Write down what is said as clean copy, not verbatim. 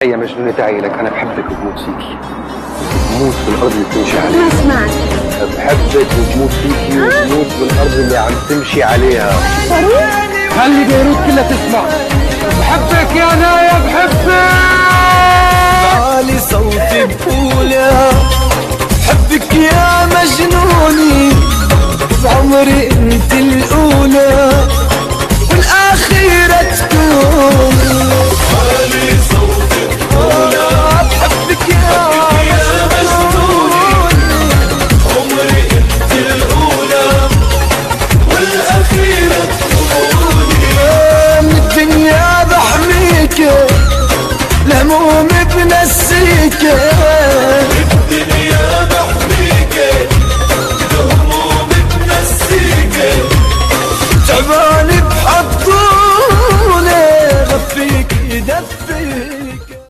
يا مجنونة تعي لك، أنا بحبك وبموت فيكي، بموت بالأرض اللي بتمشي عليها. ما سمعت. بحبك وبموت فيكي وبموت بالأرض اللي عم تمشي عليها. صريح؟ خلي بيروت كلها تسمع. بحبك يا نايا بحبك. تعالي صوتي بقولها بحبك يا مجنوني، بعمري انت الأولى والأخيرة تكوني. تعالي صوتي بقولها بحبك يا مجنوني، عمري انت الأولى والأخيرة تكوني. من الدنيا بحميكي، الهموم بنسيكي.